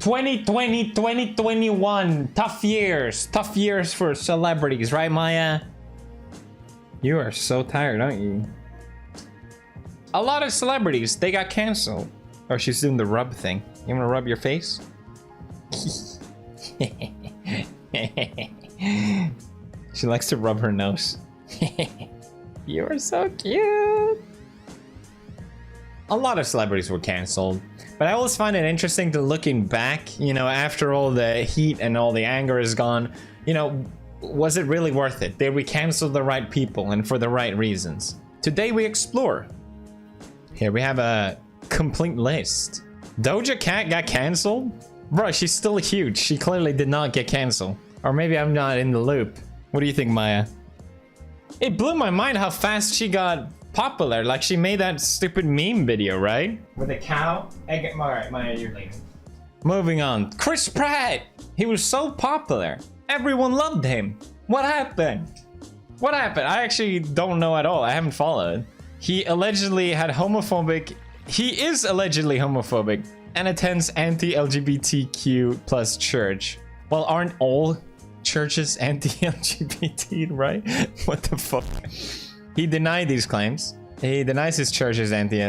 2020, 2021. Tough years. Tough years for celebrities, right, Maya? You are so tired, aren't you? A lot of celebrities, they got canceled. Oh, she's doing the rub thing. You wanna rub your face? She likes to rub her nose. You are so cute. A lot of celebrities were canceled, but I always find it interesting to looking back, you know, after all the heat and all the anger is gone, you know, was it really worth it? Did we cancel the right people and for the right reasons? Today we explore. Here we have a complete list. Doja Cat got canceled? Bro, she's still huge. She clearly did not get canceled. Or maybe I'm not in the loop. What do you think, Maya? It blew my mind how fast she got popular. Like, she made that stupid meme video, right? With a cow. Alright, Maya, you're leaving. Moving on. Chris Pratt! He was so popular. Everyone loved him. What happened? What happened? I actually don't know at all. I haven't followed. He allegedly had homophobic... He is allegedly homophobic and attends anti-LGBTQ plus church. Well, aren't all churches anti-LGBT, right? What the fuck? He denied these claims. He denies his church is anti...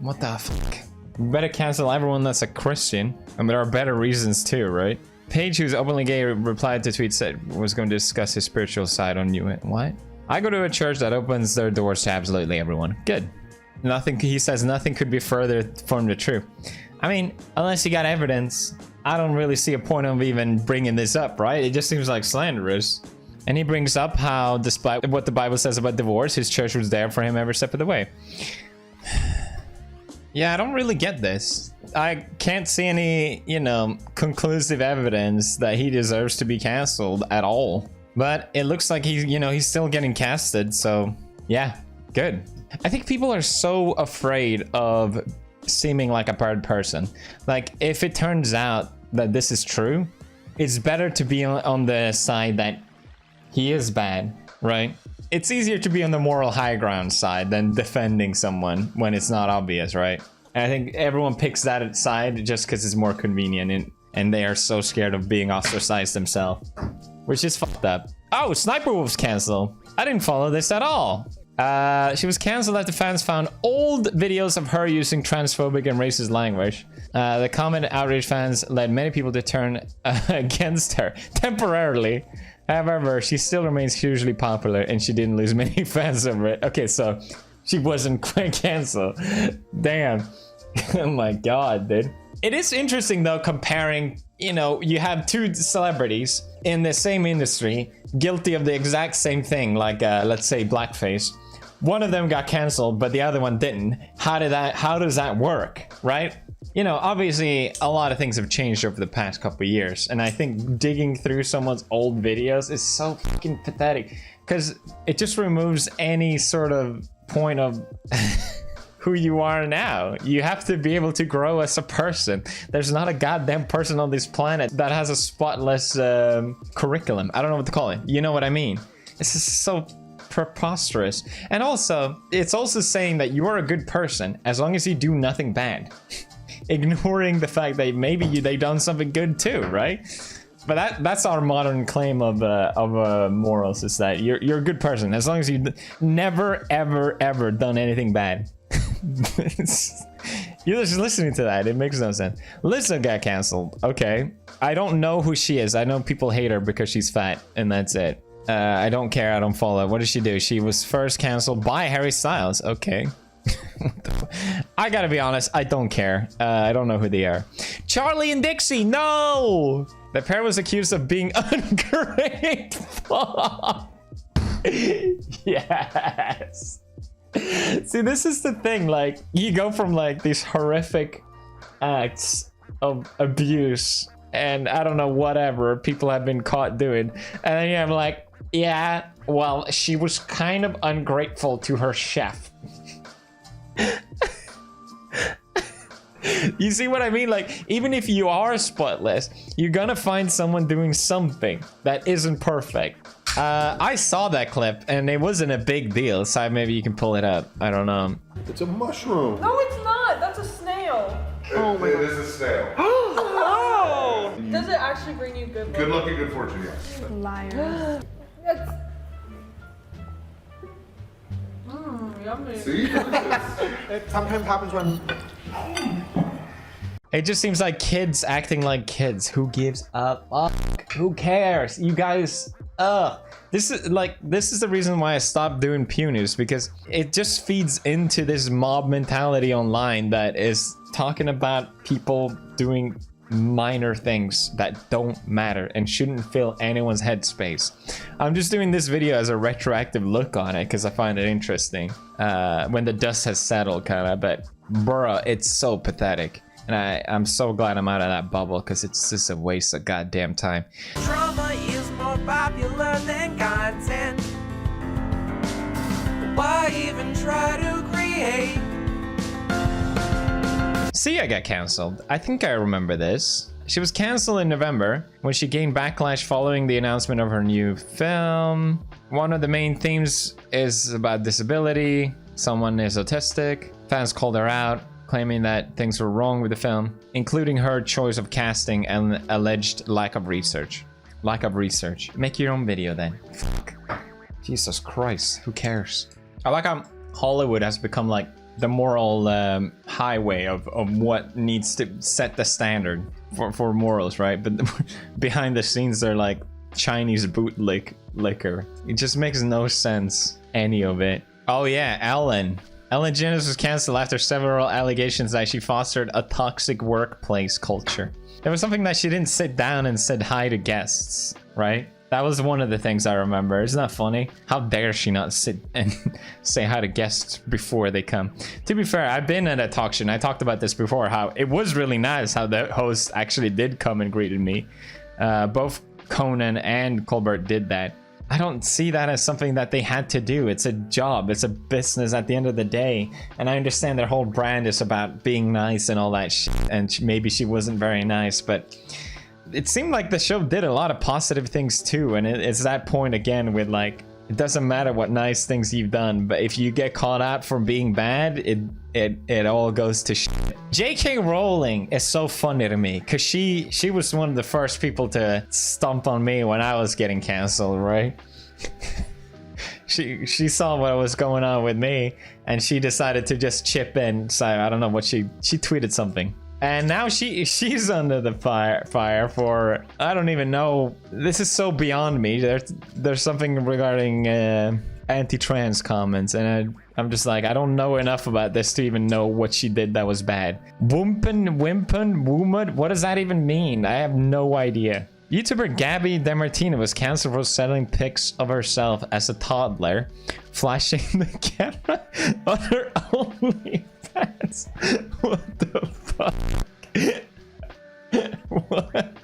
what the fuck? We better cancel everyone that's a Christian. I mean, there are better reasons too, right? Paige, who's openly gay, replied to tweet said was going to discuss his spiritual side on you. What? I go to a church that opens their doors to absolutely everyone. Good. Nothing, he says nothing could be further from the truth. I mean, unless you got evidence, I don't really see a point of even bringing this up, right? It just seems like slanderous. And he brings up how, despite what the Bible says about divorce, his church was there for him every step of the way. Yeah, I don't really get this. I can't see any, you know, conclusive evidence that he deserves to be canceled at all. But it looks like he's, you know, he's still getting casted, so yeah, good. I think people are so afraid of seeming like a bad person. Like, if it turns out that this is true, it's better to be on the side that he is bad, right? It's easier to be on the moral high ground side than defending someone when it's not obvious, right? And I think everyone picks that side just because it's more convenient, and they are so scared of being ostracized themselves, which is fucked up. Oh, Sniper Wolf's canceled. I didn't follow this at all. She was cancelled after fans found old videos of her using transphobic and racist language. The comment outrage fans led many people to turn against her temporarily. However, she still remains hugely popular and she didn't lose many fans over it. Okay, so she wasn't quite cancelled. Damn. Oh my god, dude. It is interesting though, comparing, you know, you have two celebrities in the same industry guilty of the exact same thing, like let's say blackface. One of them got canceled, but the other one didn't. How does that work, right? You know, obviously a lot of things have changed over the past couple of years, and I think digging through someone's old videos is so fucking pathetic because it just removes any sort of point of who you are now. You have to be able to grow as a person. There's not a goddamn person on this planet that has a spotless curriculum. I don't know what to call it. You know what I mean? It's just so preposterous. And also, it's also saying that you are a good person as long as you do nothing bad. Ignoring the fact that maybe they done something good too, right? But that's our modern claim of morals, is that you're a good person as long as you never ever done anything bad. You're just listening to that, it makes no sense. Lizzo got canceled. Okay, I don't know who she is. I know people hate her because she's fat, and that's it. I don't care. I don't follow. What did she do? She was first canceled by Harry Styles. Okay. I gotta be honest, I don't care. I don't know who they are. Charlie and Dixie, no! The pair was accused of being ungrateful. Yes. See, this is the thing, like, you go from like these horrific acts of abuse and I don't know, whatever people have been caught doing, and then I'm like, yeah, well, she was kind of ungrateful to her chef. You see what I mean? Like, even if you are spotless, you're gonna find someone doing something that isn't perfect. I saw that clip and it wasn't a big deal, so maybe you can pull it up. I don't know. It's a mushroom. No, it's not. That's a snail. Oh my god. It is a snail. actually bring you good luck. Good luck and good fortune, yes. Liar. That's... yummy. See? It sometimes happens when... It just seems like kids acting like kids. Who gives a fuck? Who cares? You guys, this is the reason why I stopped doing Pew News, because it just feeds into this mob mentality online that is talking about people doing minor things that don't matter and shouldn't fill anyone's headspace. I'm just doing this video as a retroactive look on it because I find it interesting when the dust has settled, kind of. But bruh, it's so pathetic. And I'm so glad I'm out of that bubble, because it's just a waste of goddamn time. Drama is more popular than content. Why even try to create? Sia got cancelled. I think I remember this. She was cancelled in November when she gained backlash following the announcement of her new film. One of the main themes is about disability. Someone is autistic. Fans called her out, claiming that things were wrong with the film, including her choice of casting and alleged lack of research. Lack of research. Make your own video then. Fuck. Jesus Christ, who cares? I like how Hollywood has become like the moral highway of what needs to set the standard for morals, right? But behind the scenes, they're like Chinese bootleg liquor. It just makes no sense, any of it. Oh yeah, Ellen DeGeneres was cancelled after several allegations that she fostered a toxic workplace culture. There was something that she didn't sit down and said hi to guests, right? That was one of the things I remember. Isn't that funny? How dare she not sit and say hi to guests before they come? To be fair, I've been at a talk show, and I talked about this before, how it was really nice how the host actually did come and greeted me. Both Conan and Colbert did that. I don't see that as something that they had to do. It's a job. It's a business at the end of the day. And I understand their whole brand is about being nice and all that shit. And maybe she wasn't very nice, but it seemed like the show did a lot of positive things too. And it's that point again with like, it doesn't matter what nice things you've done, but if you get caught out for being bad, it all goes to shit. J.K. Rowling is so funny to me, because she was one of the first people to stomp on me when I was getting canceled, right? she saw what was going on with me, and she decided to just chip in. So I don't know what she tweeted something. And now she's under the fire for, I don't even know. This is so beyond me. There's something regarding anti-trans comments, and I'm just like, I don't know enough about this to even know what she did that was bad. Wimpen, woomad? What does that even mean? I have no idea. YouTuber Gabby DeMartino was cancelled for selling pics of herself as a toddler, flashing the camera on her OnlyFans. What the fuck? What?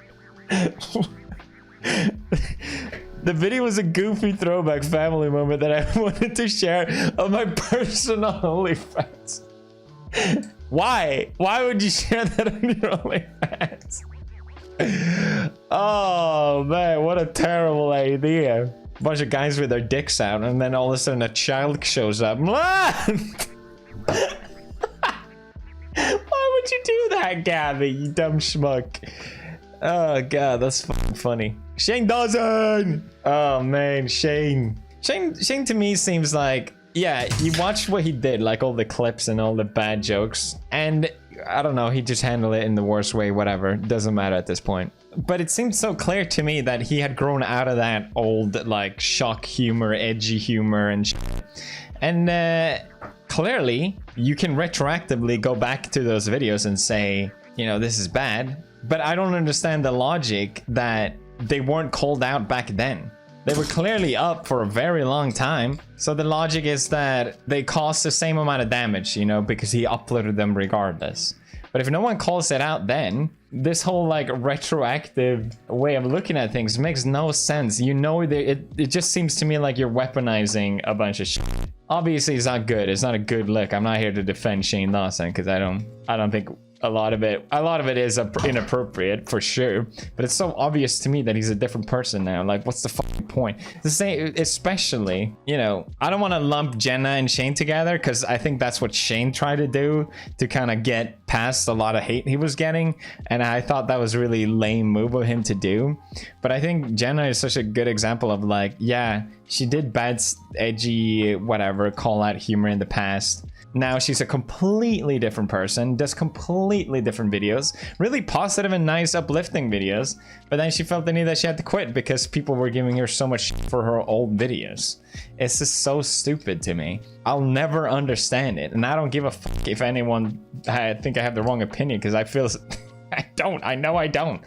The video was a goofy throwback family moment that I wanted to share on my personal OnlyFans. Why? Why would you share that on your OnlyFans? Oh man, what a terrible idea. A bunch of guys with their dicks out, and then all of a sudden a child shows up. Why would you do that, Gabby, you dumb schmuck? Oh god, that's fucking funny. Shane Dawson! Oh man, Shane to me seems like, yeah, you watched what he did, like all the clips and all the bad jokes, and I don't know, he just handled it in the worst way, whatever, doesn't matter at this point. But it seems so clear to me that he had grown out of that old like shock humor, edgy humor and shit. And clearly you can retroactively go back to those videos and say, you know, this is bad. But I don't understand the logic that they weren't called out back then. They were clearly up for a very long time. So the logic is that they caused the same amount of damage, you know, because he uploaded them regardless. But if no one calls it out then, this whole like retroactive way of looking at things makes no sense. You know, it just seems to me like you're weaponizing a bunch of shit. Obviously it's not good. It's not a good look. I'm not here to defend Shane Dawson because I don't think a lot of it is inappropriate for sure, but it's so obvious to me that he's a different person now. Like, what's the fucking point? The same, especially, you know, I don't want to lump Jenna and Shane together because I think that's what Shane tried to do to kind of get past a lot of hate he was getting, and I thought that was a really lame move of him to do. But I think Jenna is such a good example of, like, yeah, she did bad, edgy, whatever, call out humor in the past. Now she's a completely different person, does completely different videos, really positive and nice, uplifting videos, but then she felt the need that she had to quit because people were giving her so much shit for her old videos. It's just so stupid to me. I'll never understand it, and I don't give a fuck if anyone think I have the wrong opinion, because I feel I know I don't.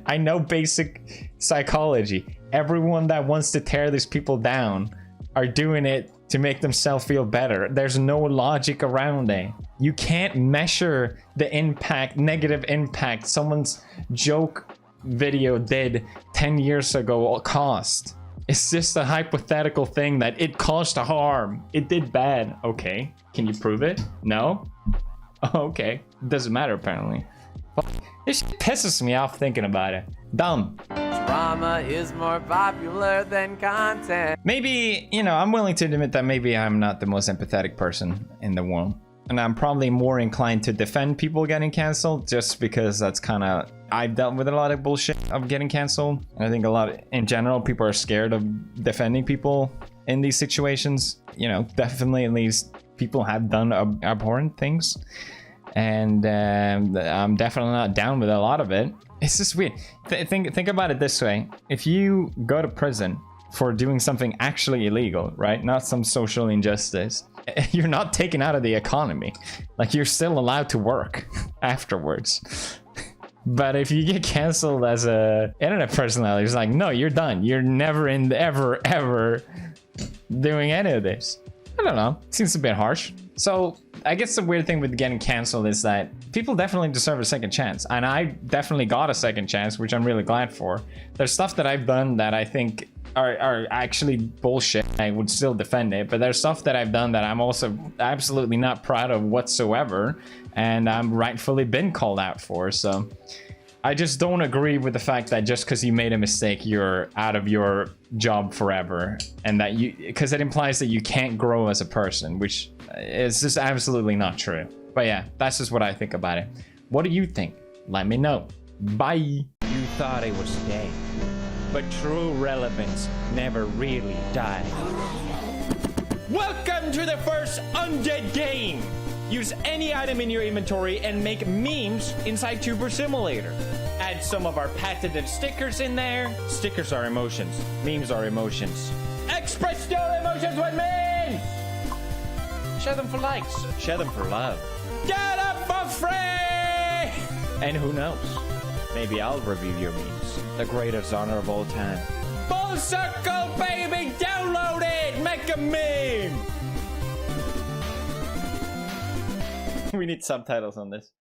I know basic psychology. Everyone that wants to tear these people down are doing it to make themselves feel better. There's no logic around it. You can't measure the impact, negative impact someone's joke video did 10 years ago cost. It's just a hypothetical thing that it caused harm. It did bad. Okay. Can you prove it? No? Okay. It doesn't matter apparently. This shit pisses me off thinking about it. Dumb. Drama is more popular than content. Maybe, you know, I'm willing to admit that maybe I'm not the most empathetic person in the world. And I'm probably more inclined to defend people getting canceled just because that's kind of... I've dealt with a lot of bullshit of getting canceled. And I think a lot, in general, people are scared of defending people in these situations. You know, definitely at least people have done abhorrent things. And I'm definitely not down with a lot of it. It's just weird. Think about it this way. If you go to prison for doing something actually illegal, right? Not some social injustice. You're not taken out of the economy. Like, you're still allowed to work afterwards. But if you get canceled as a internet personality, it's like, no, you're done. You're never ever doing any of this. I don't know. Seems a bit harsh. So I guess the weird thing with getting canceled is that people definitely deserve a second chance. And I definitely got a second chance, which I'm really glad for. There's stuff that I've done that I think are actually bullshit. I would still defend it. But there's stuff that I've done that I'm also absolutely not proud of whatsoever. And I'm rightfully been called out for. So I just don't agree with the fact that just because you made a mistake, you're out of your job forever. And that because it implies that you can't grow as a person, which is just absolutely not true. But yeah, that's just what I think about it. What do you think? Let me know. Bye. You thought it was dead, but true relevance never really died. Welcome to the first Undead game! Use any item in your inventory and make memes inside Tuber Simulator. Add some of our patented stickers in there. Stickers are emotions. Memes are emotions. Express your emotions with memes! Share them for likes. Share them for love. Get them for free! And who knows? Maybe I'll review your memes. The greatest honor of all time. Full circle, baby! Download it! Make a meme! We need subtitles on this.